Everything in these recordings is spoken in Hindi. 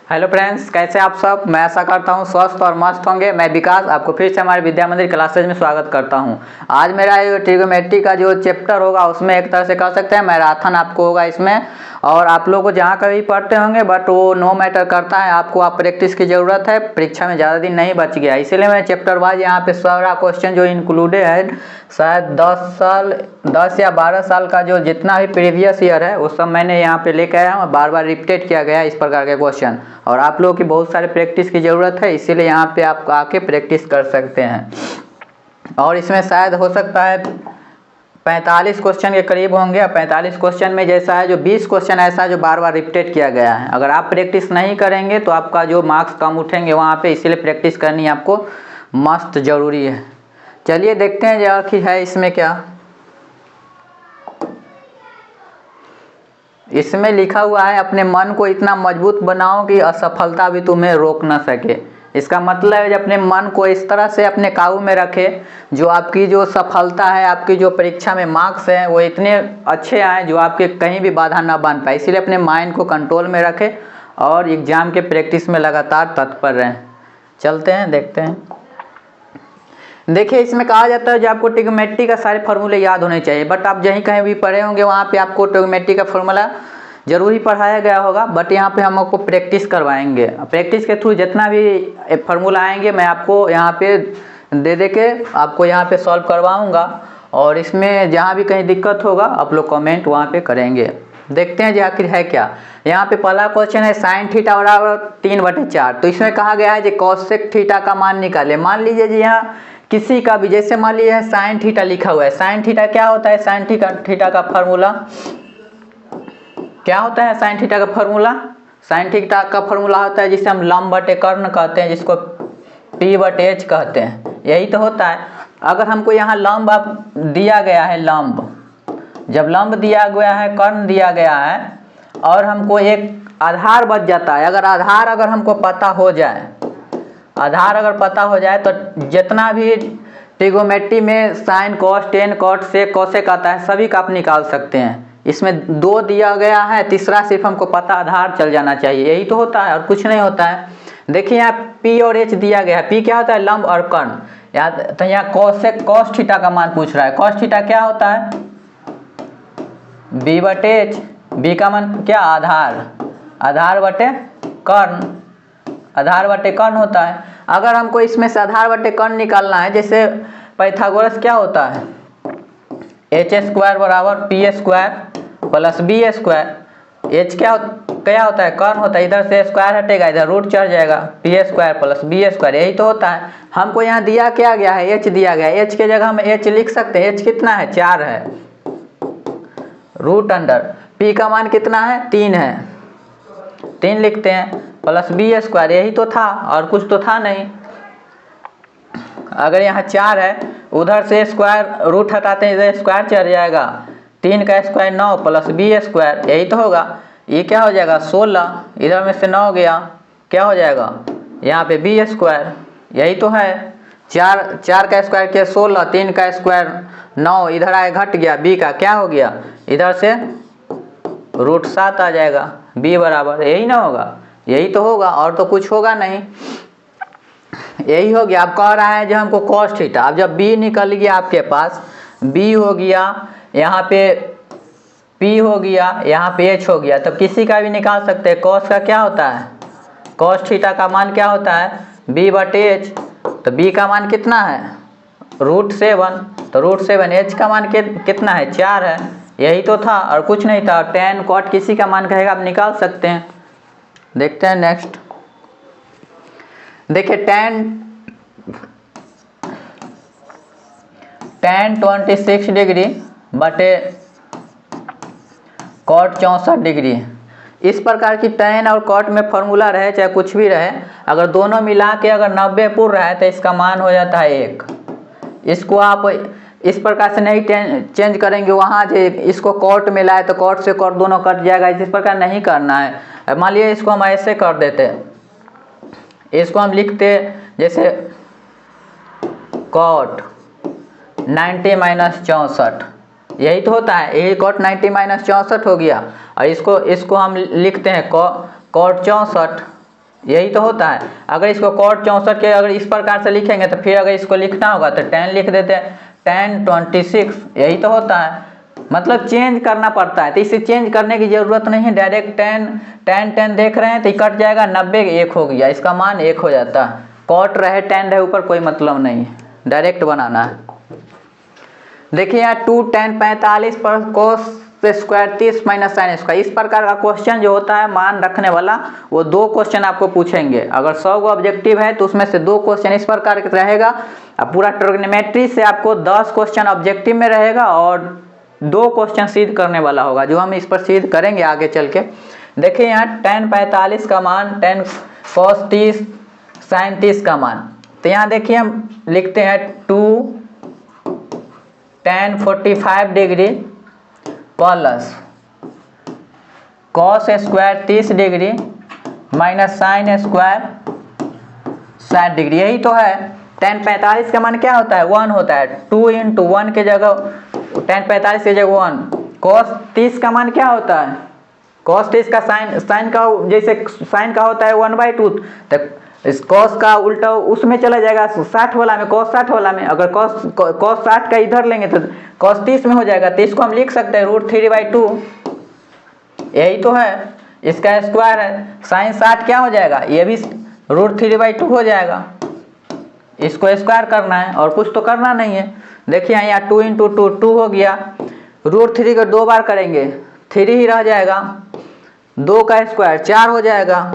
हेलो फ्रेंड्स, कैसे आप सब। मैं आशा करता हूँ स्वस्थ और मस्त होंगे। मैं विकास आपको फिर से हमारे विद्या मंदिर क्लासेज में स्वागत करता हूँ। आज मेरा ये ट्रिगोमेट्री का जो चैप्टर होगा उसमें एक तरह से कह सकते हैं मैराथन आपको होगा इसमें। और आप लोग को जहाँ कभी पढ़ते होंगे बट वो नो मैटर करता है, आपको आप प्रैक्टिस की ज़रूरत है। परीक्षा में ज़्यादा दिन नहीं बच गया, इसीलिए मैं चैप्टर वाइज यहाँ पे सारा क्वेश्चन जो इंक्लूडेड है, शायद 10 या 12 साल का जो जितना भी प्रीवियस ईयर है वो सब मैंने यहाँ पे लेके आया हूँ। बार बार रिपीटेड किया गया है इस प्रकार के क्वेश्चन, और आप लोगों की बहुत सारे प्रैक्टिस की ज़रूरत है, इसीलिए यहाँ पे आप आके प्रैक्टिस कर सकते हैं। और इसमें शायद हो सकता है 45 क्वेश्चन के करीब होंगे। 45 क्वेश्चन में जैसा है जो 20 क्वेश्चन ऐसा है जो बार बार रिपीटेड किया गया है। अगर आप प्रैक्टिस नहीं करेंगे तो आपका जो मार्क्स कम उठेंगे वहाँ पे, इसीलिए प्रैक्टिस करनी आपको मस्त ज़रूरी है। चलिए देखते हैं जो आखिर है इसमें क्या। इसमें लिखा हुआ है अपने मन को इतना मजबूत बनाओ कि असफलता भी तुम्हें रोक ना सके। इसका मतलब है अपने मन को इस तरह से अपने काबू में रखे जो आपकी जो सफलता है, आपकी जो परीक्षा में मार्क्स हैं वो इतने अच्छे आए जो आपके कहीं भी बाधा ना बन पाए। इसीलिए अपने माइंड को कंट्रोल में रखें और एग्ज़ाम के प्रैक्टिस में लगातार तत्पर रहें। चलते हैं देखते हैं। देखिए इसमें कहा जाता है जो आपको ट्रिग्नोमेट्री का सारे फार्मूले याद होने चाहिए, बट आप जहीं कहीं भी पढ़े होंगे वहाँ पे आपको ट्रिग्नोमेट्री का फार्मूला जरूर ही पढ़ाया गया होगा, बट यहाँ पे हम आपको प्रैक्टिस करवाएंगे। प्रैक्टिस के थ्रू जितना भी फार्मूला आएंगे मैं आपको यहाँ पे दे के आपको यहाँ पे सॉल्व करवाऊँगा, और इसमें जहाँ भी कहीं दिक्कत होगा आप लोग कमेंट वहाँ पे करेंगे। देखते हैं जी आखिर है क्या। यहाँ पे पहला क्वेश्चन है साइन थीटा बराबर 3/4। तो इसमें कहा गया है जी कोसेक थीटा का मान निकाले। मान लीजिए जी यहाँ किसी का भी, जैसे मान लीजिए साइन थीटा लिखा हुआ है। साइन थीटा क्या होता है? साइन थीटा का फार्मूला क्या होता है? साइन थीटा का फार्मूला, साइन थीटा का फार्मूला होता है जिसे हम लंब बटे कर्ण कहते हैं, जिसको P/H कहते हैं। यही तो होता है। अगर हमको यहाँ लंब आप दिया गया है, लंब जब लंब दिया गया है, कर्ण दिया गया है, और हमको एक आधार बच जाता है। अगर हमको पता हो जाए, आधार अगर पता हो जाए तो जितना भी ट्रिग्नोमेट्री में sine cos tan cot sec cosec आता है सभी का आप निकाल सकते हैं। इसमें 2 दिया गया है, तीसरा सिर्फ हमको पता आधार चल जाना चाहिए। यही तो होता है और कुछ नहीं होता है। देखिए यहाँ P और H दिया गया है। P क्या होता है? लंब और कर्ण। तो यहाँ कोसेक कॉस थीटा का मान पूछ रहा है। कॉस थीटा क्या होता है? B/H। B का मान क्या? आधार बटे कर्ण, आधार बटे कर्ण होता है। अगर हमको इसमें से आधार बटे कर्ण निकालना है, जैसे पाइथागोरस क्या होता है? H² बराबर P² प्लस B²। H क्या होता है? कर्ण होता है। इधर से स्क्वायर हटेगा, इधर रूट चढ़ जाएगा, P² प्लस B²। यही तो होता है। हमको यहाँ दिया क्या गया है? H दिया गया है। H के जगह हम H लिख सकते हैं। H कितना है? 4 है। रूट अंडर P का मान कितना है? 3 है। 3 लिखते हैं प्लस B²। यही तो था और कुछ तो था नहीं। अगर यहाँ 4 है, उधर से स्क्वायर रूट हटाते हैं, इधर स्क्वायर चढ़ जाएगा। 3 का स्क्वायर 9 प्लस B²। यही तो होगा। ये क्या हो जाएगा? 16। इधर में से 9 गया, क्या हो जाएगा? यहाँ पे B²। यही तो है। 4 का स्क्वायर किया 16, 3 का स्क्वायर 9, इधर आए घट गया, B का क्या हो गया? इधर से रूट 7 आ जाएगा। B बराबर यही ना होगा? यही तो होगा और तो कुछ होगा नहीं। यही हो गया। आप कह रहा है जो हमको कॉस थीटा। अब जब B निकल गया आपके पास, B हो गया, यहाँ पे P हो गया, यहाँ पे H हो गया, तब किसी का भी निकाल सकते हैं। कॉस का क्या होता है? कॉस थीटा का मान क्या होता है? B/H। तो B का मान कितना है? √7। तो √7। H का मान कितना है? 4 है। यही तो था और कुछ नहीं था। tan cot किसी का मान कहेगा आप निकाल सकते हैं। देखते हैं नेक्स्ट। देखिए tan 26 डिग्री बटे cot 64 डिग्री। इस प्रकार की tan और cot में फॉर्मूला रहे चाहे कुछ भी रहे, अगर दोनों मिला के अगर 90 पूर्ण रहे तो इसका मान हो जाता है 1। इसको आप इस प्रकार से नहीं चेंज करेंगे। वहाँ जो इसको कॉट मिला है तो कॉट से कॉट दोनों कट जाएगा। इस प्रकार नहीं करना है। मान लिया इसको हम ऐसे कर देते, इसको हम लिखते जैसे कॉट 90 - 64। यही तो होता है। यही कॉट 90 - 64 हो गया। और इसको हम लिखते हैं कॉट 64। यही तो होता है। अगर इसको cot 64 के अगर इस प्रकार से लिखेंगे तो फिर अगर इसको लिखना होगा तो tan लिख देते हैं, tan 26, यही तो होता है। मतलब चेंज करना पड़ता है, तो इसे चेंज करने की जरूरत नहीं है, डायरेक्ट tan देख रहे हैं तो कट जाएगा, 90 1 हो गया, इसका मान 1 हो जाता है। cot रहे tan रहे ऊपर कोई मतलब नहीं है, डायरेक्ट बनाना है। देखिए यहाँ 2 tan 45 पर cos square 30 minus sine square, इस प्रकार का क्वेश्चन जो होता है मान रखने वाला, वो 2 क्वेश्चन आपको पूछेंगे। अगर 100 का ऑब्जेक्टिव है तो उसमें से 2 क्वेश्चन इस प्रकार का रहेगा। अब पूरा ट्रिग्नोमेट्री से आपको 10 क्वेश्चन ऑब्जेक्टिव में रहेगा और 2 क्वेश्चन सिद्ध करने वाला होगा, जो हम इस पर सिद्ध करेंगे आगे चल के। देखिए यहाँ tan 45 का मान, tan cos 30 sin 30 का मान, तो यहाँ देखिए हम लिखते हैं 2 tan 45 degree plus cos square 30 degree minus sine square 60 degree, यही तो है। tan 45 का मान क्या होता है, 1 होता है। 2 × 1 के जगह tan 45 की जगह 1। cos 30 का मान क्या होता है, cos 30 का साइन का जैसे साइन का होता है 1/2, तो इस cos का उल्टा उसमें चला जाएगा 60 वाला में, cos 60 वाला में। अगर cos 60 का इधर लेंगे तो cos 30 में हो जाएगा, तो इसको हम लिख सकते हैं √3/2, यही तो है। इसका स्क्वायर है, साइन 60 क्या हो जाएगा, ये भी √3/2 हो जाएगा। इसको स्क्वायर करना है और कुछ तो करना नहीं है। देखिए यहाँ 2 × 2 2 हो गया, √3 को 2 बार करेंगे 3 ही रह जाएगा, 2 का स्क्वायर 4 हो जाएगा।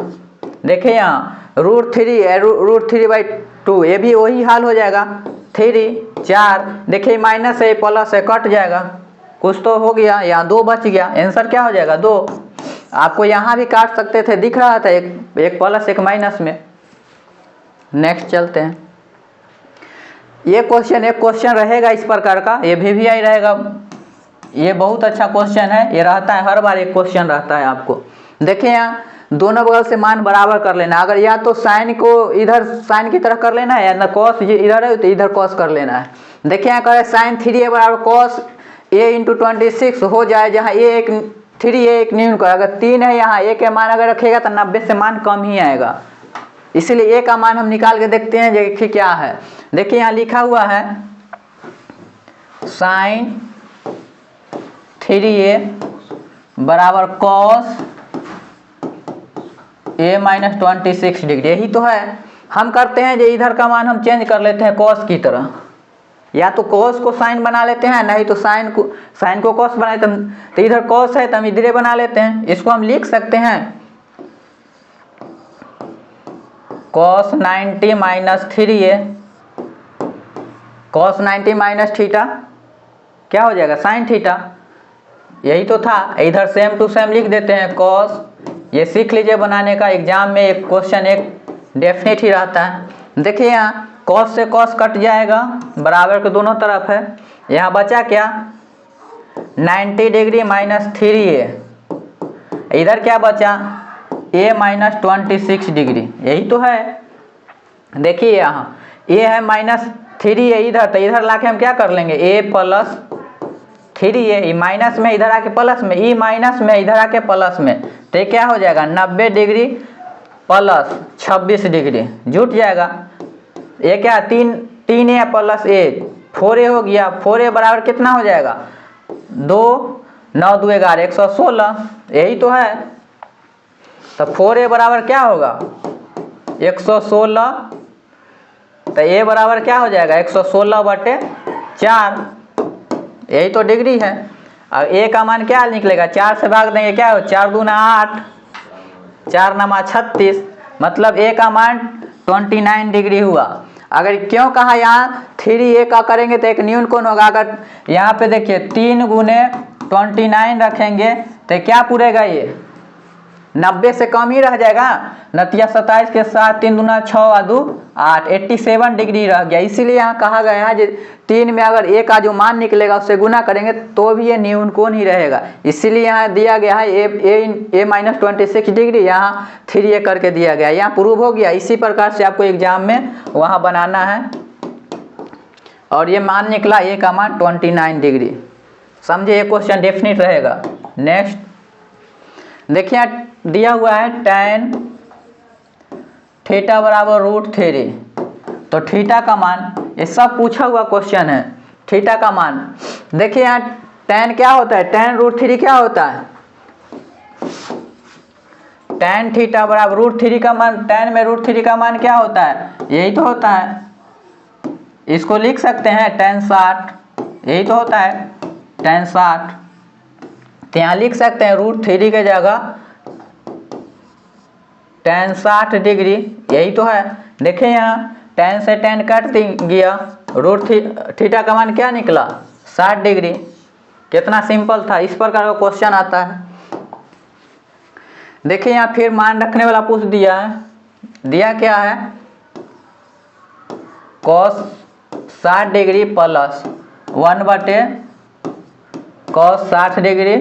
देखिए यहाँ √3/2, ये भी वही हाल हो जाएगा, 3 4। देखिए माइनस है प्लस है, कट जाएगा, कुछ तो हो गया, यहाँ 2 बच गया, आंसर क्या हो जाएगा 2। आपको यहाँ भी काट सकते थे, दिख रहा था एक प्लस एक माइनस में। नेक्स्ट चलते हैं। ये क्वेश्चन एक क्वेश्चन रहेगा इस प्रकार का, ये VVI रहेगा, ये बहुत अच्छा क्वेश्चन है, ये रहता है हर बार एक क्वेश्चन रहता है आपको। देखिए यहाँ दोनों बगल से मान बराबर कर लेना, अगर या तो साइन को इधर साइन की तरह कर लेना है, या ना cos इधर है तो इधर cos कर लेना है। देखिए यहाँ करें sin 3a बराबर cos a × 26 हो जाए, जहाँ a एक 3a एक न्यून का, अगर 3 है यहाँ a के मान अगर रखेगा तो 90 से मान कम ही आएगा, इसलिए a का मान हम निकाल के देखते हैं देखिए क्या है। देखिए यहाँ लिखा हुआ है sin 3a बराबर cos a - 26 डिग्री, यही तो है। हम करते हैं जो इधर का मान हम चेंज कर लेते हैं cos की तरह, या तो cos को sin बना लेते हैं, नहीं तो sin को cos बना लेते हैं। तो इधर cos है तो हम इधर बना लेते हैं, इसको हम लिख सकते हैं cos 90 - 3a, cos 90 - थीटा क्या हो जाएगा sin थीटा, यही तो था। इधर सेम टू सेम लिख देते हैं cos, ये सीख लीजिए बनाने का, एग्जाम में एक क्वेश्चन एक डेफिनेट ही रहता है। देखिए यहाँ cos से cos कट जाएगा, बराबर के दोनों तरफ है। यहाँ बचा क्या 90 डिग्री माइनस 3a, इधर क्या बचा a - 26 डिग्री, यही तो है। देखिए यहाँ a है -3a इधर, तो इधर लाके हम क्या कर लेंगे a + 3a, माइनस में इधर आके प्लस में, ई माइनस में इधर आके प्लस में, तो ये क्या हो जाएगा 90 डिग्री प्लस 26 डिग्री, जुट जाएगा। ये क्या 3a + a 4a हो गया, 4a बराबर कितना हो जाएगा 2 9 2 11 116, यही तो है। तो 4a बराबर क्या होगा 116, तो a बराबर क्या हो जाएगा 116/4, यही तो डिग्री है। अब a का मान क्या निकलेगा, 4 से भाग देंगे क्या हो 4 दूना 8, 4 9 36, मतलब a का मान 29 डिग्री हुआ। अगर क्यों कहा यहाँ 3a का करेंगे तो एक न्यून कोण होगा, अगर यहाँ पे देखिए 3 × 29 रखेंगे तो क्या पूरेगा, ये 90 से कम ही रह जाएगा। नतिया 27 के साथ 3 दूना 6 2 8, 87 डिग्री रह गया। इसीलिए यहाँ कहा गया है 3 में अगर a का जो मान निकलेगा उससे गुना करेंगे तो भी ये न्यून कोण ही रहेगा, इसीलिए यहाँ दिया गया है a - 26 डिग्री, यहाँ 3a करके दिया गया है। यहाँ प्रूव हो गया। इसी प्रकार से आपको एग्जाम में वहाँ बनाना है, और ये मान निकला a का मान 29 डिग्री, समझे, ये क्वेश्चन डेफिनेट रहेगा। नेक्स्ट देखिए दिया हुआ है tan थीटा बराबर √3। तो थीटा का मान, ये सब पूछा हुआ क्वेश्चन है। थीटा का मान देखिए यहाँ tan क्या होता है, tan √3 क्या होता है, tan थीटा बराबर √3 का मान, tan में √3 का मान क्या होता है, यही तो होता है। इसको लिख सकते हैं tan 60, यही तो होता है tan 60। तो यहाँ लिख सकते हैं √3 के जगह tan 60 डिग्री, यही तो है। देखिए यहाँ tan से tan कट गया, √थीटा का मान क्या निकला, 60 डिग्री। कितना सिंपल था, इस प्रकार का क्वेश्चन आता है। देखिए यहाँ फिर मान रखने वाला पूछ दिया है, दिया क्या है, cos 60 degree plus 1/cos 60 degree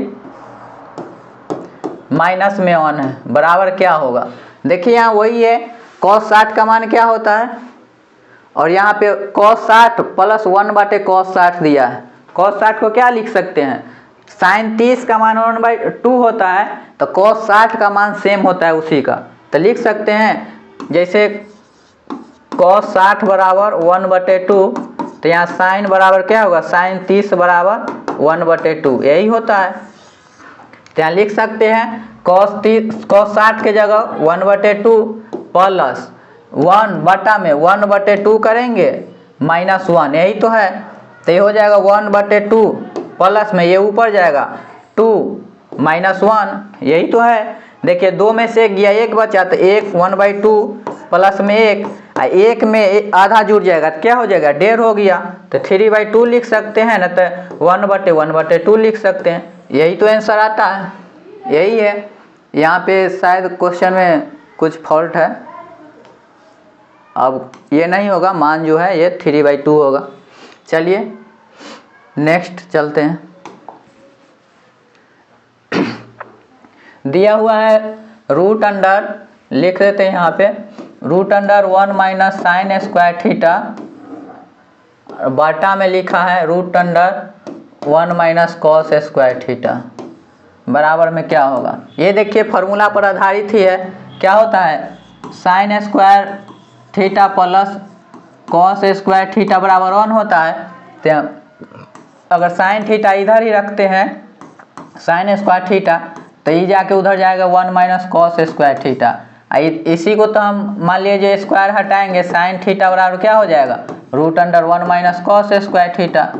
minus में 1 है, बराबर क्या होगा। देखिए यहाँ वही है, cos 60 का मान क्या होता है, और यहाँ पे cos 60 प्लस 1/cos 60 दिया है। cos 60 को क्या लिख सकते हैं, sin 30 का मान 1/2 होता है, तो cos 60 का मान सेम होता है उसी का। तो लिख सकते हैं जैसे cos 60 बराबर 1/2, तो यहाँ sin बराबर क्या होगा, sin 30 बराबर 1/2, यही होता है। तो यहाँ लिख सकते हैं cos 60 के जगह 1/2 प्लस 1/2 करेंगे -1, यही तो है। तो ये हो जाएगा 1/2 प्लस में ये ऊपर जाएगा 2 -1, यही तो है। देखिए 2 में से 1 गया, 1 बचा, तो 1/2 प्लस में 1, 1 में आधा जुड़ जाएगा तो क्या हो जाएगा, 1.5 हो गया। तो 3/2 लिख सकते हैं ना, तो 1/1/2 लिख सकते हैं, यही तो आंसर आता है, यही है। यहाँ पे शायद क्वेश्चन में कुछ फॉल्ट है, अब ये नहीं होगा, मान जो है ये 3/2 होगा। चलिए नेक्स्ट चलते हैं। दिया हुआ है रूट अंडर, लिख देते हैं यहाँ पे √1 - sin स्क्वायर थीटा, बाटा में लिखा है √1 - cos स्क्वायर थीटा, बराबर में क्या होगा। ये देखिए फार्मूला पर आधारित ही है, क्या होता है, sin square theta plus cos square theta बराबर 1 होता है। तो अगर sin थीटा इधर ही रखते हैं, sin स्क्वायर थीटा, तो ये जाके उधर जाएगा 1 - cos स्क्वायर थीटा। इसी को तो हम मान लीजिए स्क्वायर हटाएंगे, sin थीटा बराबर क्या हो जाएगा, √1 - cos स्क्वायर थीटा,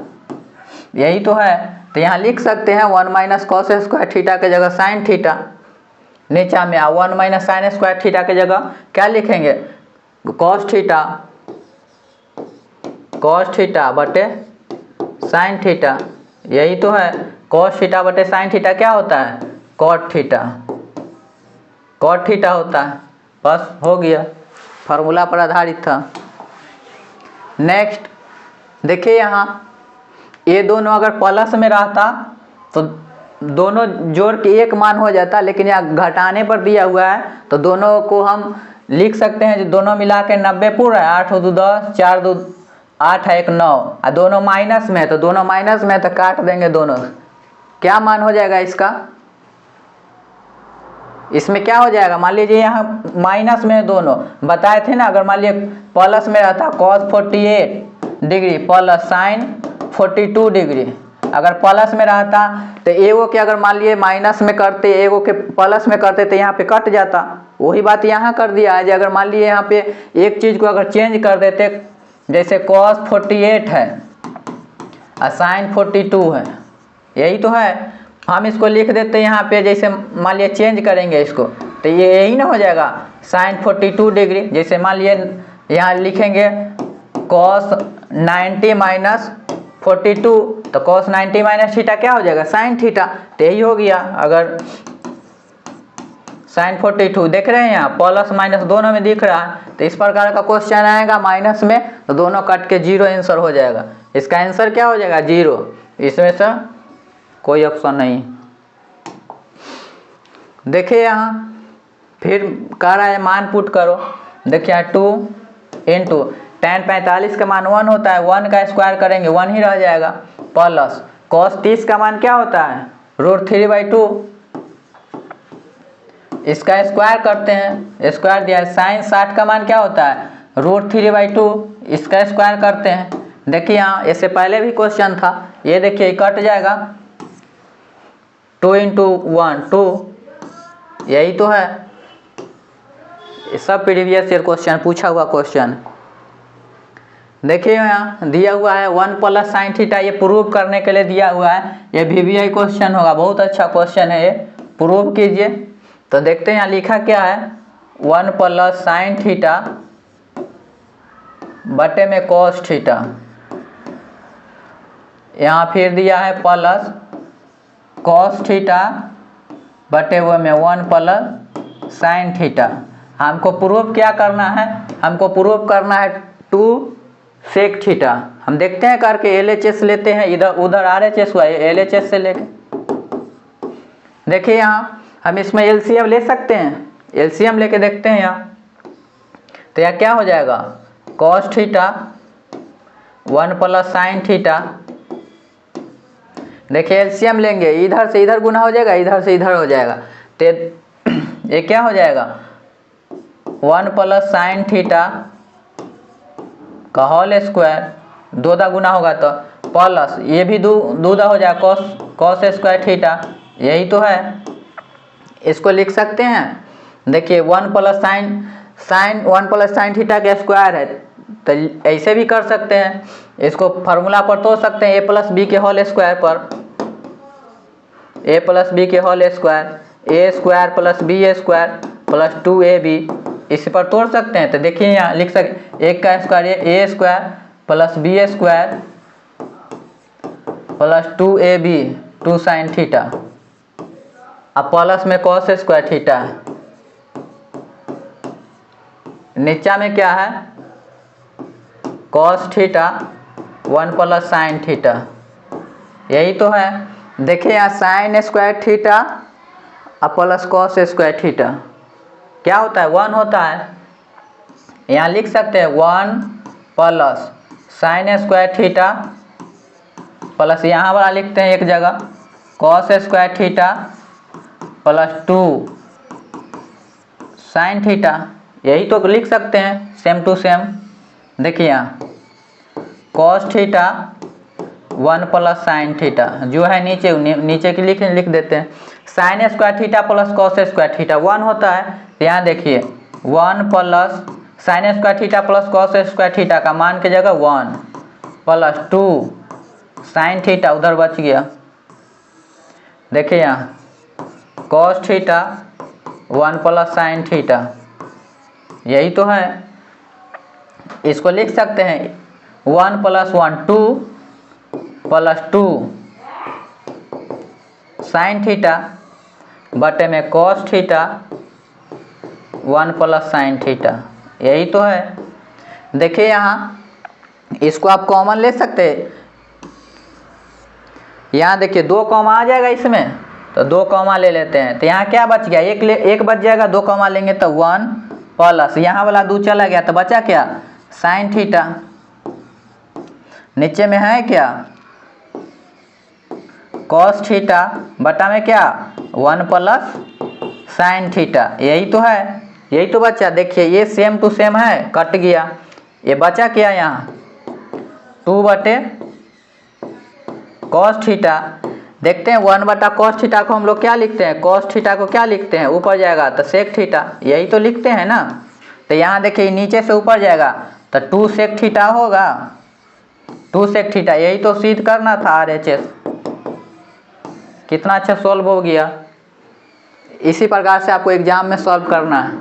यही तो है। तो यहाँ लिख सकते हैं 1 - cos स्क्वायर थीटा के जगह sin थीटा, नीचा में 1 - sin स्क्वायर थीटा के जगह क्या लिखेंगे, cos थीटा बटे sin थीटा, यही तो है। cos थीटा बटे sin थीटा क्या होता है, cot थीटा होता है। बस हो गया, फार्मूला पर आधारित था। नेक्स्ट देखिए यहाँ ये दोनों अगर प्लस में रहता तो दोनों जोड़ के एक मान हो जाता, लेकिन यहाँ घटाने पर दिया हुआ है तो दोनों को हम लिख सकते हैं, जो दोनों मिला के 90 पूरा है, 8 2 10, 4 2 8 1 9, और दोनों माइनस में है, तो दोनों माइनस में है तो काट देंगे दोनों। क्या मान हो जाएगा इसका, इसमें क्या हो जाएगा, मान लीजिए यहाँ माइनस में दोनों बताए थे ना, अगर मान लीजिए प्लस में रहता cos 48 degree plus sin 42 degree, अगर प्लस में रहता तो एगो के अगर मान लिए माइनस में करते, एगो के प्लस में करते, तो यहाँ पे कट जाता। वही बात यहाँ कर दिया है, अगर मान लिए यहाँ पे एक चीज़ को अगर चेंज कर देते, जैसे cos 48 है और sin 42 है, यही तो है। हम इसको लिख देते हैं यहाँ पे, जैसे मान लिए चेंज करेंगे इसको, तो ये यही ना हो जाएगा sin 42 डिग्री। जैसे मान लिए यहाँ लिखेंगे cos 90 - 42, तो cos 90 - थीटा क्या हो जाएगा, sin थीटा, तो यही हो गया। अगर sin 42 देख रहे हैं यहाँ प्लस माइनस दोनों में दिख रहा है, तो इस प्रकार का क्वेश्चन आएगा माइनस में, तो दोनों कट के 0 आंसर हो जाएगा। इसका आंसर क्या हो जाएगा, 0, इसमें से कोई ऑप्शन नहीं। देखिए यहाँ फिर कह रहा है मान पुट करो, देखिए 2 × tan 45 का मान 1 होता है, 1 का स्क्वायर करेंगे 1 ही रह जाएगा, प्लस cos 30 का मान क्या होता है, √3/2, इसका स्क्वायर करते हैं, स्क्वायर दिया है। साइन 60 का मान क्या होता है √3/2, इसका स्क्वायर करते हैं। देखिए यहाँ इससे पहले भी क्वेश्चन था, ये देखिए कट जाएगा 2 × 1 2, यही तो है। ये सब प्रीवियस ईयर क्वेश्चन पूछा हुआ क्वेश्चन। देखिए यहाँ दिया हुआ है 1 + sin थीटा, ये प्रूव करने के लिए दिया हुआ है। ये VBI क्वेश्चन होगा, बहुत अच्छा क्वेश्चन है, ये प्रूव कीजिए। तो देखते हैं यहाँ लिखा क्या है, 1 + sin थीटा बटे में cos थीटा, यहाँ फिर दिया है प्लस cos थीटा बटे वो में 1 + sin थीटा। हमको प्रूव क्या करना है, हमको प्रूव करना है 2 sec थीटा। हम देखते हैं करके, LHS लेते हैं, इधर उधर RHS हुआ है, LHS से लेके। देखिए यहाँ हम इसमें LCM ले सकते हैं, LCM लेके देखते हैं यहाँ। तो यहाँ क्या हो जाएगा cos थीटा 1 + sin थीटा। देखिए LCM लेंगे, इधर से इधर गुना हो जाएगा, इधर से इधर हो जाएगा। तो ये क्या हो जाएगा 1 + sin थीटा का होल स्क्वायर, 2 दा गुना होगा तो प्लस ये भी 2 दा हो जाएगा cos स्क्वायर थीटा, यही तो है। इसको लिख सकते हैं। देखिए 1 + sin थीटा का स्क्वायर है, तो ऐसे भी कर सकते हैं। इसको फार्मूला पर तोड़ सकते हैं, a + b के होल स्क्वायर पर, a + b के whole square, a² + b² + 2ab, इस पर तोड़ सकते हैं। तो देखिए यहाँ लिख सकते 1 का square a² + b² + 2ab 2 sin theta, अब प्लस में cos स्क्वायर थीटा है, नीचा में क्या है cos थीटा 1 + sin थीटा, यही तो है। देखिए यहाँ sin स्क्वायर थीटा और प्लस cos स्क्वायर थीटा क्या होता है 1 होता है। यहाँ लिख सकते हैं 1 + sin स्क्वायर थीटा प्लस यहाँ वाला लिखते हैं एक जगह cos square theta + 2 sin theta, यही तो लिख सकते हैं सेम टू सेम। देखिए यहाँ cos थीटा 1 + sin थीटा जो है नीचे की लिख देते हैं। sin square theta plus cos square theta 1 होता है। यहाँ देखिए 1 + sin square theta plus cos square theta का मान की जगह 1 + 2 sin थीटा उधर बच गया। देखिए यहाँ cos थीटा 1 + sin थीटा, यही तो है। इसको लिख सकते हैं 1 + 1 2 + 2 sin थीटा बटे में cos थीटा 1 + sin थीटा, यही तो है। देखिए यहाँ इसको आप कॉमन ले सकते हैं। यहाँ देखिए 2 कॉमा आ जाएगा इसमें, तो 2 कॉमा ले लेते हैं। तो यहाँ क्या बच गया एक बच जाएगा, 2 कॉमा लेंगे तो 1 प्लस यहाँ वाला 2 चला गया तो बचा क्या sin थीटा। नीचे में है क्या cos थीटा बटा में क्या 1 + sin थीटा, यही तो है, यही तो बचा। देखिए ये सेम टू सेम है, कट गया, ये बचा क्या यहाँ 2 बटे cos थीटा। देखते हैं 1 बटा cos थीटा को हम लोग क्या लिखते हैं, cos थीटा को क्या लिखते हैं, ऊपर जाएगा तो sec थीटा, यही तो लिखते हैं ना। तो यहाँ देखिए नीचे से ऊपर जाएगा तो 2 sec थीटा होगा, 2 sec थीटा, यही तो सिद्ध करना था RHS। कितना अच्छा सॉल्व हो गया। इसी प्रकार से आपको एग्जाम में सॉल्व करना है,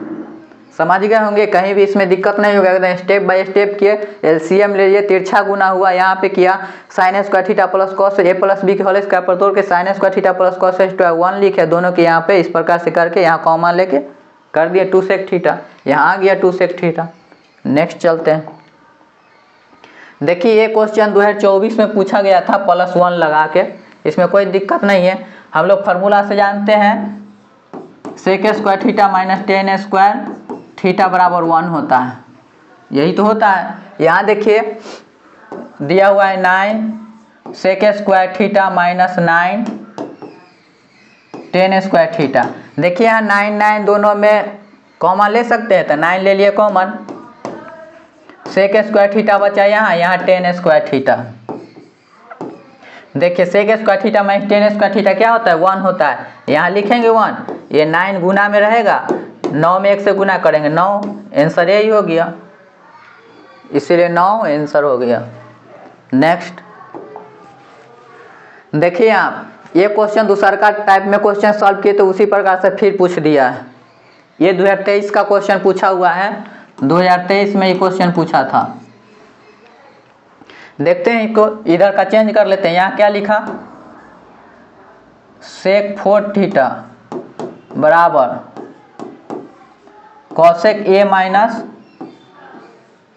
समझ गए होंगे, कहीं भी इसमें दिक्कत नहीं होगा। एकदम स्टेप बाय स्टेप किए, LCM ले लिए, तिरछा गुना हुआ यहाँ पे किया, sin square theta plus cos a + b के होल स्क्वायर पर तोड़ के sin square theta plus cos square 1 लिखे, दोनों के यहाँ पे इस प्रकार से करके यहाँ कॉमा लेके कर दिए 2 sec थीटा, यहाँ आ गया 2 sec थीटा। नेक्स्ट चलते हैं। देखिए ये क्वेश्चन 2024 में पूछा गया था +1 लगा के, इसमें कोई दिक्कत नहीं है। हम लोग फार्मूला से जानते हैं sec square theta - tan square theta बराबर 1 होता है, यही तो होता है। यहाँ देखिए दिया हुआ है 9 sec square theta - 9 ten square theta. देखिए यहाँ 9 9 दोनों में कॉमन ले सकते हैं, तो 9 ले लिए कॉमन, सेक स्क्वायर थीटा बचा यहाँ टेन स्क्वायर थीटा। देखिए sec square theta minus tan square theta क्या होता है, 1 होता है। यहाँ लिखेंगे 1, ये 9 गुना में रहेगा, 9 में 1 से गुना करेंगे 9, आंसर यही हो गया, इसीलिए 9 आंसर हो गया। नेक्स्ट देखिए आप ये क्वेश्चन दूसरा का टाइप में क्वेश्चन सॉल्व किए तो उसी प्रकार से फिर पूछ दिया है। ये 2023 का क्वेश्चन पूछा हुआ है, 2023 में ये क्वेश्चन पूछा था। देखते हैं इसको इधर का चेंज कर लेते हैं। यहाँ क्या लिखा, सेक 4 थीटा बराबर कॉसेक ए माइनस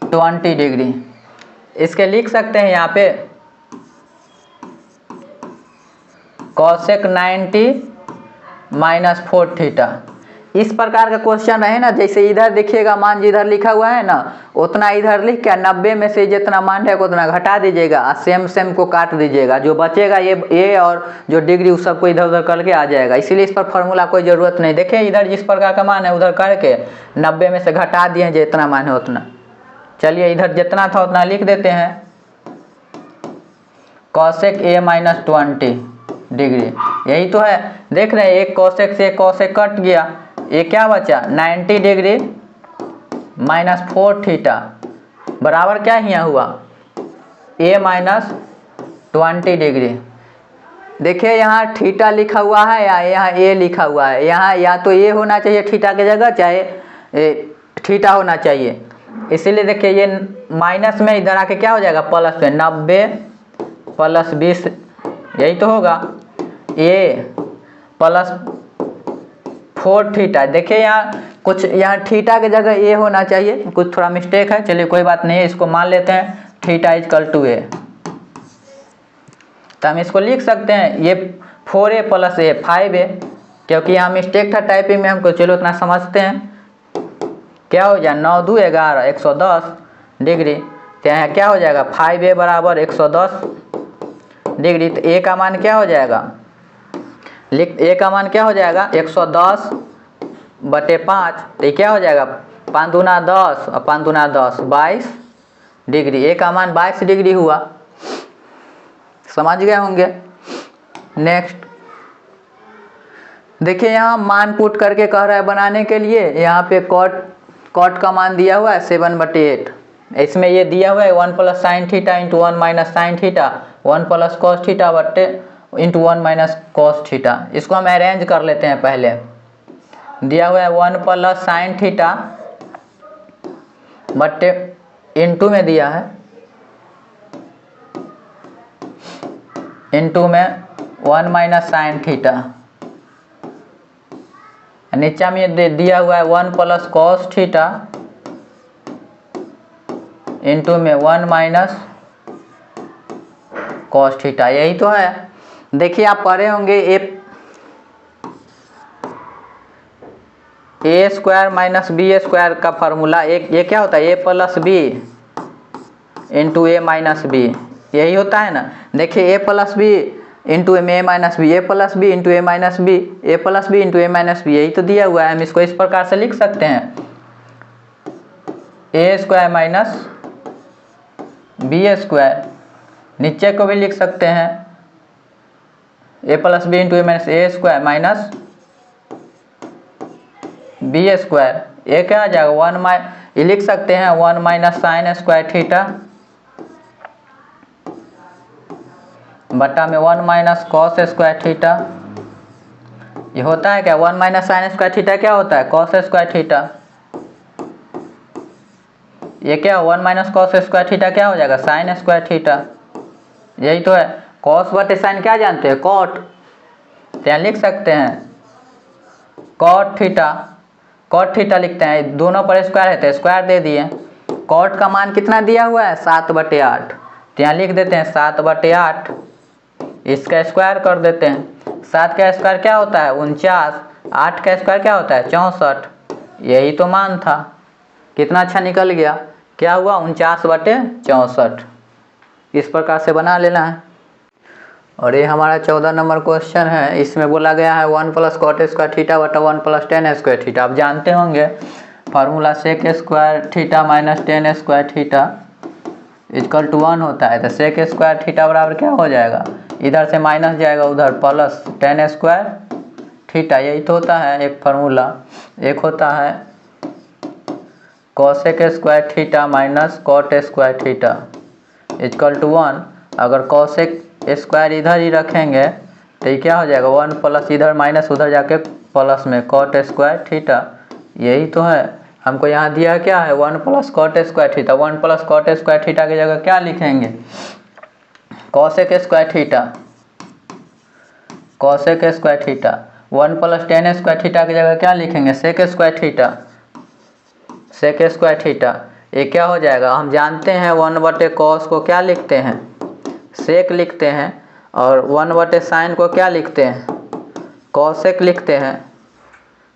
20 डिग्री। इसके लिख सकते हैं यहाँ पे कॉसेक 90 माइनस 4 थीटा। इस प्रकार का क्वेश्चन रहे ना, जैसे इधर देखिएगा मान जिधर लिखा हुआ है ना उतना इधर लिख के 90 में से जितना मान है उतना घटा दीजिएगा और सेम सेम को काट दीजिएगा, जो बचेगा ये और जो डिग्री उस सबको इधर उधर करके आ जाएगा। इसीलिए इस पर फॉर्मूला कोई ज़रूरत नहीं। देखिए इधर जिस प्रकार का मान है उधर करके 90 में से घटा दिए जितना मान है उतना। चलिए इधर जितना था उतना लिख देते हैं, कॉसेक ए माइनस 20 डिग्री, यही तो है। देख रहे हैं एक कॉसेक से एक कॉसेक कट गया, ये क्या बचा 90 डिग्री माइनस 4 थीटा बराबर क्या यहाँ हुआ ए माइनस 20 डिग्री। देखिए यहाँ थीटा लिखा हुआ है या यहाँ ए लिखा हुआ है, यहाँ या तो ए होना चाहिए थीटा की जगह, चाहे थीटा होना चाहिए। इसीलिए देखिए ये माइनस में इधर आके क्या हो जाएगा प्लस में 90 प्लस 20, यही तो होगा ए प्लस 4 थीटा। देखिए यहाँ कुछ यहाँ थीटा की जगह ए होना चाहिए, कुछ थोड़ा मिस्टेक है, चलिए कोई बात नहीं है, इसको मान लेते हैं थीटा इजकल टू ए। तो हम इसको लिख सकते हैं ये 4a प्लस ए 5a, क्योंकि यहाँ मिस्टेक था टाइपिंग में हमको, चलो उतना समझते हैं। क्या हो जाए 9 2 11 110 डिग्री, तो यहाँ क्या हो जाएगा 5a बराबर 110 डिग्री। तो ए का मान क्या हो जाएगा, ए का मान क्या हो जाएगा 110 बटे 5, तो क्या हो जाएगा 5 दूना 10 और 5 दूना 10 22 डिग्री। ए का मान 22 डिग्री हुआ, समझ गए होंगे। नेक्स्ट देखिए यहाँ मान पुट करके कह रहा है बनाने के लिए, यहाँ पे कॉट का मान दिया हुआ है 7/8, इसमें ये दिया हुआ है 1 plus sine theta into 1 minus sine theta, 1 plus cos theta बटे इंटू 1 माइनस कॉस थीटा। इसको हम अरेंज कर लेते हैं। पहले दिया हुआ है 1 प्लस साइन थीटा बटे इंटू में दिया है इंटू में 1 माइनस साइन थीटा, नीचे में दिया हुआ है 1 प्लस कॉस थीटा इंटू में 1 माइनस कॉस थीटा, यही तो है। देखिए आप पढ़े होंगे ए स्क्वायर माइनस बी स्क्वायर का फॉर्मूला, ये क्या होता है ए प्लस बी इंटू ए माइनस बी, यही होता है ना। देखिए ए प्लस बी इंटू ए माइनस बी, ए प्लस बी इंटू ए माइनस बी, ए प्लस बी इंटू ए माइनस बी, यही तो दिया हुआ है। हम इसको इस प्रकार से लिख सकते हैं A square minus B square, नीचे को भी लिख सकते हैं ए प्लस बी इंटू ए माइनस ए स्क्वायर माइनस बी स्क्वायर। ये क्या आ जाएगा ये लिख सकते हैं 1 माइनस साइन स्क्वायर थीटा बटा में 1 माइनस कॉस स्क्वायर थीटा। ये होता है क्या 1 माइनस साइन स्क्वायर थीटा क्या होता है कॉस स्क्वायर थीटा, ये क्या 1 माइनस कॉस स्क्वायर थीटा क्या हो जाएगा साइन स्क्वायर थीटा, यही तो है। कॉस बटे साइन क्या जानते हैं कॉट, तो यहाँ लिख सकते हैं कॉट थीटा लिखते हैं, दोनों पर स्क्वायर है तो स्क्वायर दे दिए। कॉट का मान कितना दिया हुआ है 7/8, तो यहाँ लिख देते हैं 7/8, इसका स्क्वायर कर देते हैं। 7 का स्क्वायर क्या होता है 49, 8 का स्क्वायर क्या होता है 64, यही तो मान था। कितना अच्छा निकल गया, क्या हुआ 49/64। इस प्रकार से बना लेना है। और ये हमारा 14 नंबर क्वेश्चन है। इसमें बोला गया है 1 प्लस कॉट स्क्वायर थीटा बटा 1 प्लस टेन स्क्वायर थीटा। आप जानते होंगे formula sec square theta minus tan square theta equal to 1 होता है। तो सेक स्क्वायर थीटा बराबर क्या हो जाएगा, इधर से माइनस जाएगा उधर प्लस टेन स्क्वायर थीटा। यही तो होता है एक फार्मूला। एक होता है cosec square theta minus cot square theta equal to 1। अगर कॉसेक स्क्वायर इधर ही रखेंगे तो ये क्या हो जाएगा 1 प्लस इधर माइनस उधर जाके प्लस में कॉट स्क्वायर थीटा। यही तो है हमको यहाँ दिया क्या है 1 plus cot square theta. 1 plus cot square theta की जगह क्या लिखेंगे cosec square theta. Cosec square theta 1 plus tan square theta की जगह क्या लिखेंगे sec square theta. Sec square theta ये क्या हो जाएगा, हम जानते हैं 1 बटे कॉस को क्या लिखते हैं सेक लिखते हैं, और 1 बटे साइन को क्या लिखते हैं कॉसेक लिखते हैं।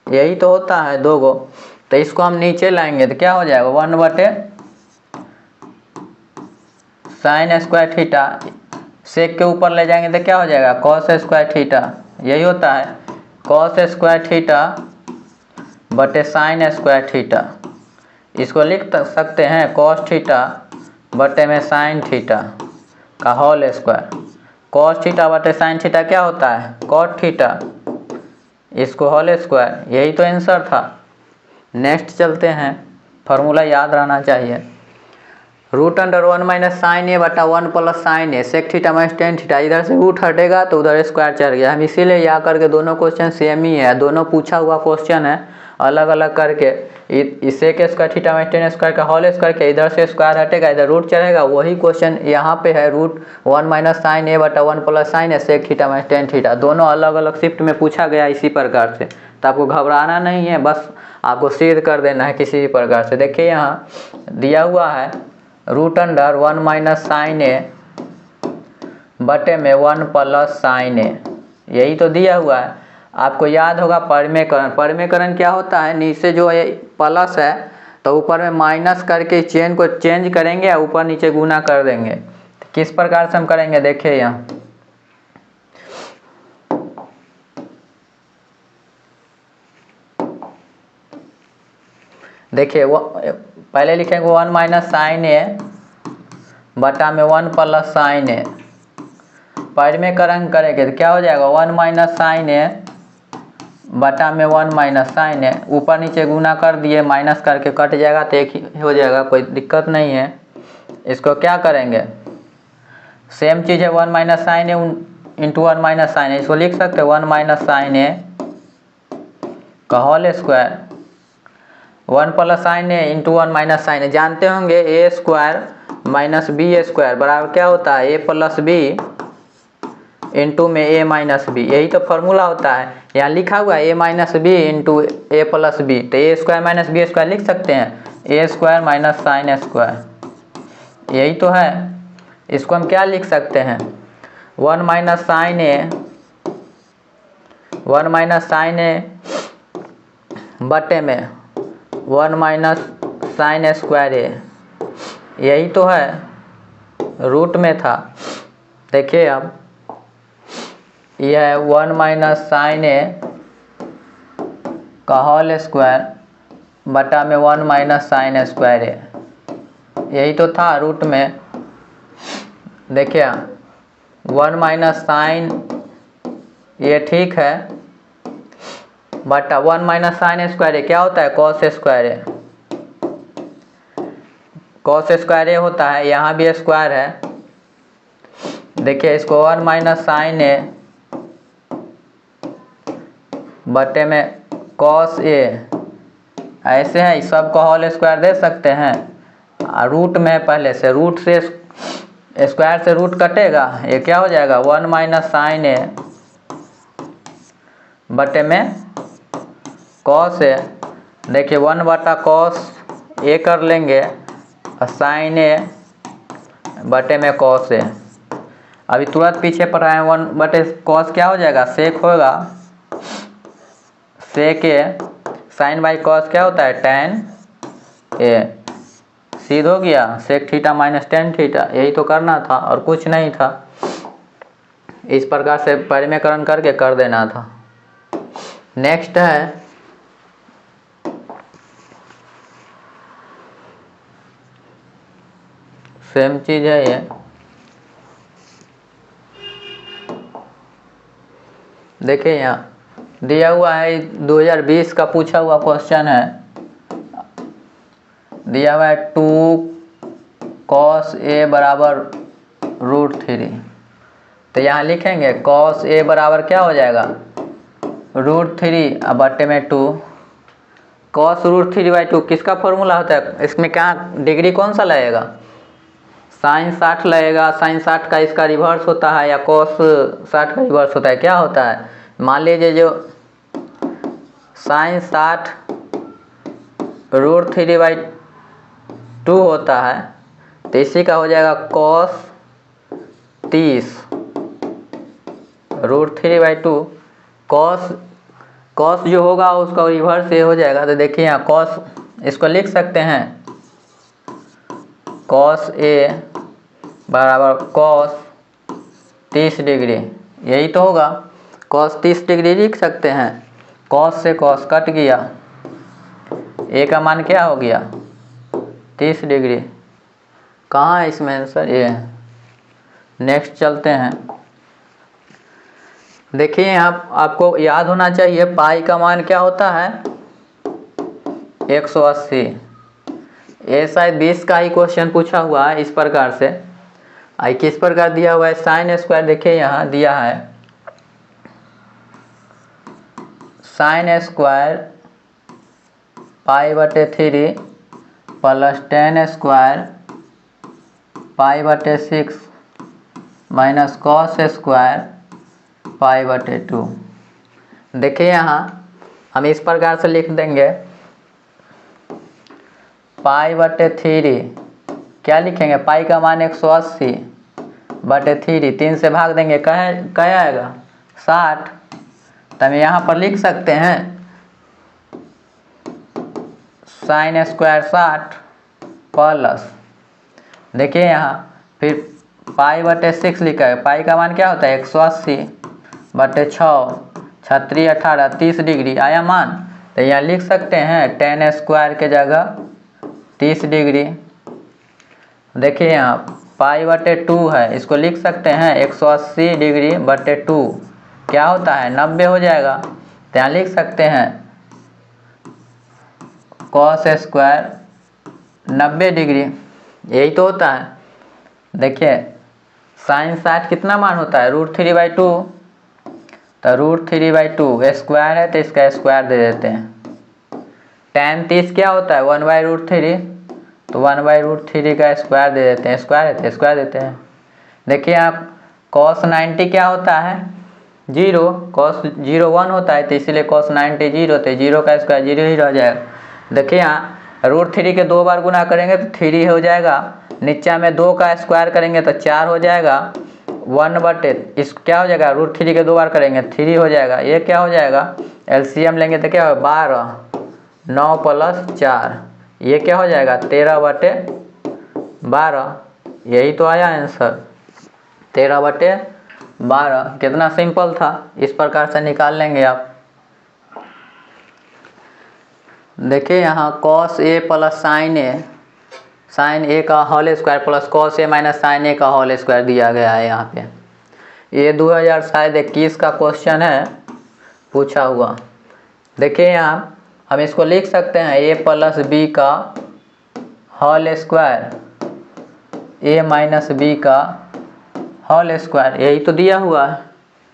यही तो होता है दो गो। तो इसको हम नीचे लाएंगे तो क्या हो जाएगा 1 बटे साइन स्क्वायर थीटा, सेक के ऊपर ले जाएंगे तो क्या हो जाएगा कॉस स्क्वायर थीटा। यही होता है कॉस स्क्वायर थीटा बटे साइन स्क्वायर थीटा। इसको लिख सकते हैं कॉस थीटा बटे में साइन थीटा का होल स्क्वायर। कॉस थीटा बटे साइन थीटा क्या होता है कॉट थीटा, इसको होल स्क्वायर। यही तो आंसर था। नेक्स्ट चलते हैं, फार्मूला याद रहना चाहिए। Root under 1 minus sine A बटा 1 plus sine A sec theta minus tan theta. इधर से रूट हटेगा तो उधर स्क्वायर चढ़ गया। हम इसीलिए यहाँ करके दोनों क्वेश्चन सेम ही है, दोनों पूछा हुआ क्वेश्चन है अलग अलग करके। इससे के square theta minus tan square का होल स्क्वायर के इधर से स्क्वायर हटेगा इधर रूट चढ़ेगा। वही क्वेश्चन यहाँ पे है रूट 1 माइनस साइन ए बटा 1 plus sine A sec theta minus tan theta. दोनों अलग अलग शिफ्ट में पूछा गया इसी प्रकार से। तो आपको घबराना नहीं है, बस आपको सिद्ध कर देना है किसी भी प्रकार से। देखिए यहाँ दिया हुआ है रूट अंडर 1 माइनस साइन ए बटे में 1 प्लस साइन ए। यही तो दिया हुआ है। आपको याद होगा परिमेयकरण। परिमेयकरण क्या होता है, नीचे जो ये प्लस है तो ऊपर में माइनस करके चेन को चेंज करेंगे या ऊपर नीचे गुना कर देंगे। किस प्रकार से हम करेंगे देखिए यहाँ देखिए वो पहले लिखेंगे 1 माइनस साइन ए बटा में 1 प्लस साइन ए। परिमेयकरण करेंगे तो क्या हो जाएगा 1 माइनस साइन ए बटा में 1 माइनस साइन ए। ऊपर नीचे गुना कर दिए माइनस करके कट जाएगा तो एक ही हो जाएगा, कोई दिक्कत नहीं है। इसको क्या करेंगे सेम चीज़ है 1 माइनस साइन ए इंटू 1 माइनस साइन ए। इसको लिख सकते हैं 1 माइनस साइन ए का होल स्क्वायर 1 प्लस साइन ए इंटू 1 माइनस साइन ए। जानते होंगे ए स्क्वायर माइनस बी स्क्वायर बराबर क्या होता है ए प्लस बी इंटू में ए माइनस बी। यही तो फॉर्मूला होता है। यहाँ लिखा हुआ है ए माइनस बी इंटू ए प्लस बी, तो ए स्क्वायर माइनस बी स्क्वायर लिख सकते हैं A square minus sine square. यही तो है। इसको हम क्या लिख सकते हैं 1 माइनस साइन ए 1 माइनस साइन ए बटे में 1 माइनस साइन स्क्वायर ए। यही तो है रूट में था। देखिए अब यह है 1 माइनस साइन ए का होल स्क्वायर बटा में 1 माइनस साइन स्क्वायर ए। यही तो था रूट में। देखिए 1 माइनस साइन ये ठीक है बटा 1 माइनस साइन स्क्वायर ए क्या होता है कॉस स्क्वायर ए। कॉस स्क्वायर ए होता है, यहाँ भी स्क्वायर है। देखिए इसको 1 माइनस साइन ए बटे में कॉस ए ऐसे है, सबको होल स्क्वायर दे सकते हैं। रूट में पहले से रूट से स्क्वायर से रूट कटेगा, ये क्या हो जाएगा 1 माइनस साइन ए बटे में कॉस ए। देखिए 1 बटा कॉस ए कर लेंगे और साइन ए बटे में कॉस ए। अभी तुरंत पीछे पढ़ा है 1 बटे कॉस क्या हो जाएगा सेक होगा, sec A sine by cos क्या होता है टेन ए। सीध हो गया sec theta minus tan theta. यही तो करना था और कुछ नहीं था। इस प्रकार से परिमेयकरण करके कर देना था। नेक्स्ट है सेम चीज है ये, देखिए यहाँ दिया हुआ है 2020 का पूछा हुआ क्वेश्चन है, दिया हुआ है 2 cos a बराबर √3। तो यहाँ लिखेंगे cos a बराबर क्या हो जाएगा √3 अब बटे में 2। cos √3/2 किसका फॉर्मूला होता है, इसमें क्या डिग्री कौन सा लगेगा, sin 60 लगेगा। sin 60 का इसका रिवर्स होता है या cos 60 का रिवर्स होता है, क्या होता है, मान लीजिए जो sin 60 √3/2 होता है तो इसी का हो जाएगा cos 30 √3/2। cos जो होगा उसका रिवर्स ये हो जाएगा। तो देखिए यहाँ cos इसको लिख सकते हैं cos a बराबर cos 30 डिग्री, यही तो होगा, cos 30 डिग्री लिख सकते हैं। cos से cos कट गया, a का मान क्या हो गया 30 डिग्री। कहाँ है इसमें आंसर, ये नेक्स्ट चलते हैं। देखिए यहाँ आपको याद होना चाहिए पाई का मान क्या होता है 180। ये शायद 20 का ही क्वेश्चन पूछा हुआ है इस प्रकार से। आई किस प्रकार दिया हुआ है साइन स्क्वायर, देखिए यहाँ दिया है sine square π/3 plus tan square π/6 minus cos square π/2। देखिए यहाँ हम इस प्रकार से लिख देंगे π/3 क्या लिखेंगे, पाई का मान 180/3, 3 से भाग देंगे क्या आएगा 60। तो हम यहाँ पर लिख सकते हैं साइन स्क्वायर 60 प्लस, देखिए यहाँ फिर π/6 लिखा है, पाई का मान क्या होता है 180/6, 36 18 30 डिग्री आया मान। तो यहाँ लिख सकते हैं tan स्क्वायर के जगह 30 डिग्री। देखिए यहाँ π/2 है, इसको लिख सकते हैं 180/2 क्या होता है 90 हो जाएगा। तो यहाँ लिख सकते हैं cos स्क्वायर 90 डिग्री, यही तो होता है। देखिए साइन 60 कितना मान होता है √3/2, तो √3/2 स्क्वायर है तो इसका स्क्वायर दे देते हैं। tan 30 क्या होता है 1/√3, तो 1/√3 का स्क्वायर दे देते हैं, स्क्वायर है तो स्क्वायर देते हैं। देखिए आप cos 90 क्या होता है 0, cos 0 1 होता है तो इसीलिए cos 90 0, तो 0 का स्क्वायर 0 ही रह जाएगा। देखिए यहाँ √3 के 2 बार गुना करेंगे तो 3 हो जाएगा, नीचे में 2 का स्क्वायर करेंगे तो 4 हो जाएगा, 1/, इस क्या हो जाएगा √3 के 2 बार करेंगे 3 हो जाएगा। ये क्या हो जाएगा एलसीएम लेंगे तो क्या हो 12, 9 + 4, ये क्या हो जाएगा 13/12, यही तो आया आंसर 13/12। कितना सिंपल था, इस प्रकार से निकाल लेंगे आप। देखिए यहाँ cos a plus sine a का whole square plus cos a minus sine a का होल स्क्वायर दिया गया है यहाँ पे। ये 2021 का क्वेश्चन है पूछा हुआ। देखिए यहाँ हम इसको लिख सकते हैं a प्लस b का whole square a minus b का होल स्क्वायर, यही तो दिया हुआ है,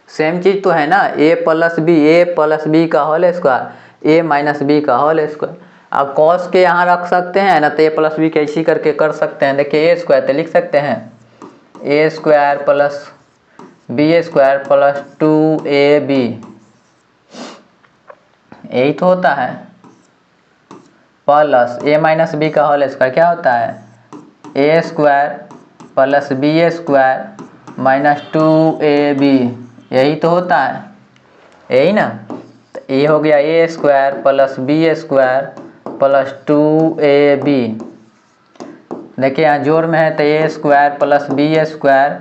सेम चीज़ तो है ना, a प्लस b का whole square a minus b का होल स्क्वायर। अब cos के यहाँ रख सकते हैं ना, तो a प्लस b कैसी करके कर सकते हैं। देखिए a स्क्वायर तो लिख सकते हैं a square plus b square plus 2ab, यही तो होता है, प्लस a माइनस b का होल स्क्वायर क्या होता है a square plus b square minus 2ab, यही तो होता है, यही ना। तो ये हो गया a square plus b square plus 2ab। देखिए यहाँ जोड़ में है तो a square plus b square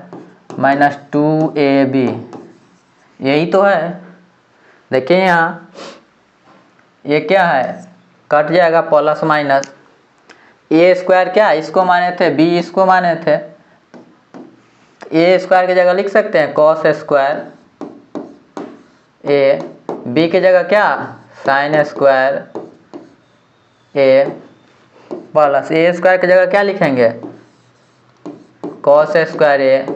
minus 2ab, यही तो है। देखिए यहाँ ये क्या है, कट जाएगा प्लस माइनस, ए स्क्वायर क्या इसको माने थे, बी इसको माने थे, ए स्क्वायर की जगह लिख सकते हैं कॉस स्क्वायर ए, बी की जगह क्या साइन स्क्वायर ए, प्लस ए स्क्वायर की जगह क्या लिखेंगे कॉस स्क्वायर ए,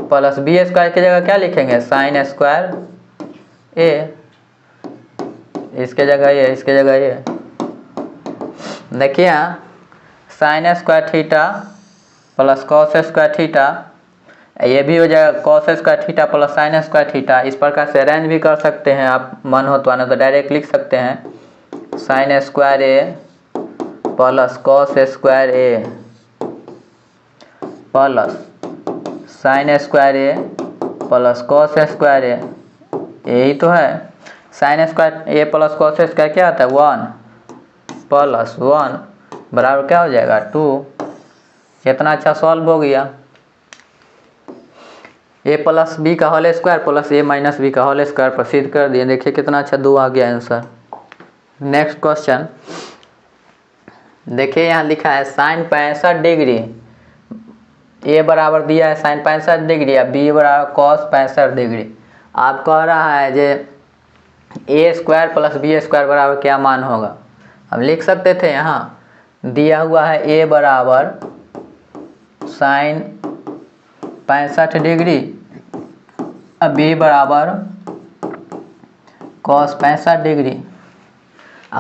प्लस बी स्क्वायर की जगह क्या लिखेंगे साइन स्क्वायर ए, इसके जगह ये, इसके जगह ये। देखिए यहाँ sine square theta plus cos square theta, ये भी हो जाएगा cos square theta plus sign square theta. इस प्रकार से अरेंज भी कर सकते हैं आप, मन हो तो, तो डायरेक्ट लिख सकते हैं साइन स्क्वायर ए प्लस कॉस स्क्वायर ए प्लस साइन स्क्वायर ए प्लस कॉस स्क्वायर ए, यही तो है। साइन स्क्वायर ए प्लस कॉस स्क्वायर क्या आता है 1 प्लस 1 बराबर क्या हो जाएगा 2। कितना अच्छा सॉल्व हो गया। ए प्लस बी का होल स्क्वायर प्लस ए माइनस बी का होल स्क्वायर प्रसिद्ध कर दिए। देखिए कितना अच्छा 2 आ गया आंसर। नेक्स्ट क्वेश्चन देखिए यहाँ लिखा है साइन 65 डिग्री, ए बराबर दिया है साइन 65 डिग्री या बी बराबर कॉस 65 डिग्री। आप कह रहा है जे ए स्क्वायर प्लस बी स्क्वायर बराबर क्या मान होगा। हम लिख सकते थे यहाँ दिया हुआ है ए बराबर साइन 65 डिग्री अब बी बराबर कॉस 65 डिग्री।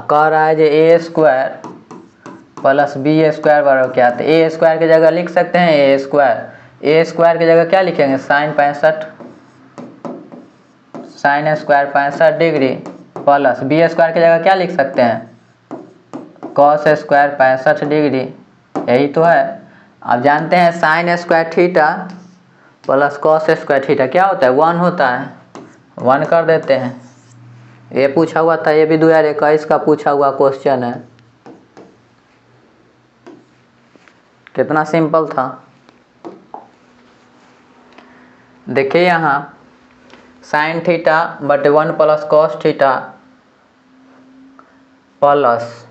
कह रहा है जे ए स्क्वायर प्लस बी स्क्वायर बराबर क्या, तो ए स्क्वायर की जगह लिख सकते हैं ए स्क्वायर की जगह क्या लिखेंगे sine 65 sine square 65 degree plus B square की जगह क्या लिख सकते हैं कॉस स्क्वायर 65 डिग्री, यही तो है। अब जानते हैं sign square theta plus cos square theta क्या होता है 1 होता है, 1 कर देते हैं। ये पूछा हुआ था, ये भी 2021 का पूछा हुआ क्वेश्चन है, कितना सिंपल था। देखिए यहाँ साइन थीटा बटे 1 plus cos theta plus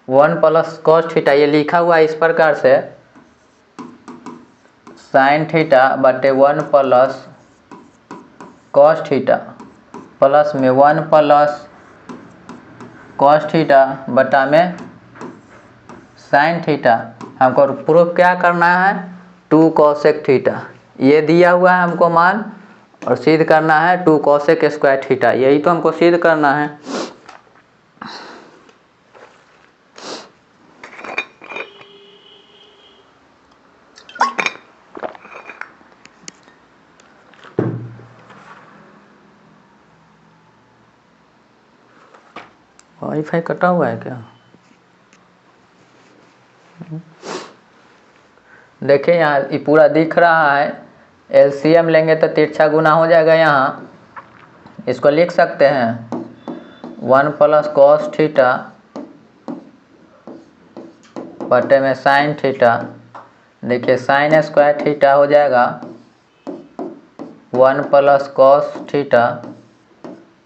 1 plus cos theta, ये लिखा हुआ है इस प्रकार से साइन थीटा बटे 1 प्लस कॉस थीटा प्लस में 1 प्लस कॉस थीटा बटा में साइन थीटा। हमको प्रूफ क्या करना है 2 कोसेक थीटा, ये दिया हुआ है हमको मान, और सिद्ध करना है 2 कोसेक स्क्वायर थीटा, यही तो हमको सिद्ध करना है। वाईफाई कटा हुआ है क्या। देखिए यहाँ ये पूरा दिख रहा है, एलसीएम लेंगे तो तिरछा गुना हो जाएगा। यहाँ इसको लिख सकते हैं 1 प्लस कॉस थीटा बटे में साइन थीटा। देखिए साइन स्क्वायर थीटा हो जाएगा 1 प्लस कॉस थीटा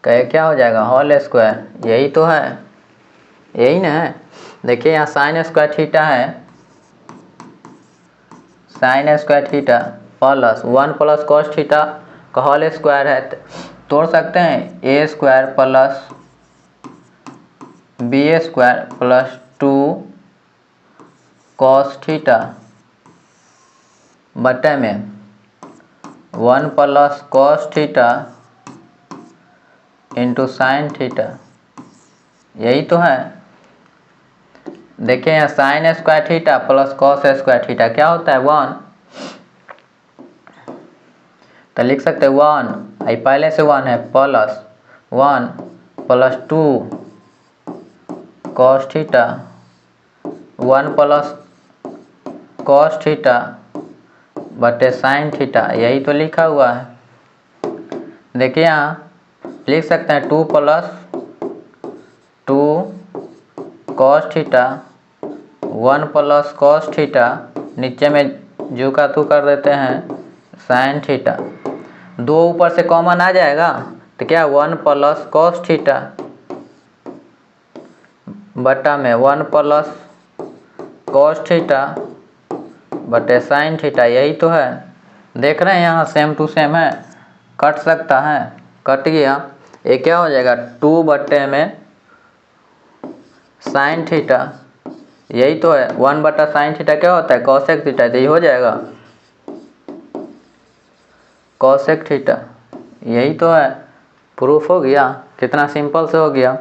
कहे क्या हो जाएगा होल स्क्वायर, यही तो है, यही ना है। देखिए यहाँ साइन स्क्वायर थीटा है, sine square theta plus 1 plus cos theta का होल स्क्वायर है, तोड़ सकते हैं A square plus B square plus 2 cos theta बटे में 1 plus cos theta into sine theta, यही तो है। देखिए यहाँ sine square theta plus cos square theta क्या होता है 1, तो लिख सकते हैं 1 आई पहले से 1 है plus 1 plus 2 cos theta 1 plus cos theta बटे साइन थीटा, यही तो लिखा हुआ है। देखिए यहाँ लिख सकते हैं 2 plus 2 cos theta 1 plus cos theta, नीचे में जू का तू कर देते हैं साइन थीटा, 2 ऊपर से कॉमन आ जाएगा तो क्या 1 प्लस कॉस थीटा बटा में 1 प्लस कॉस थीटा बटे साइन थीटा। यही तो है, देख रहे हैं यहाँ सेम टू सेम है, कट सकता है, कट गया। ये क्या हो जाएगा 2 बटे में साइन थीटा, यही तो है 1 बटा साइन थीटा क्या होता है कॉसेक थीटा, तो ये हो जाएगा कॉसेक थीटा। यही तो है, प्रूफ हो गया, कितना सिंपल से हो गया।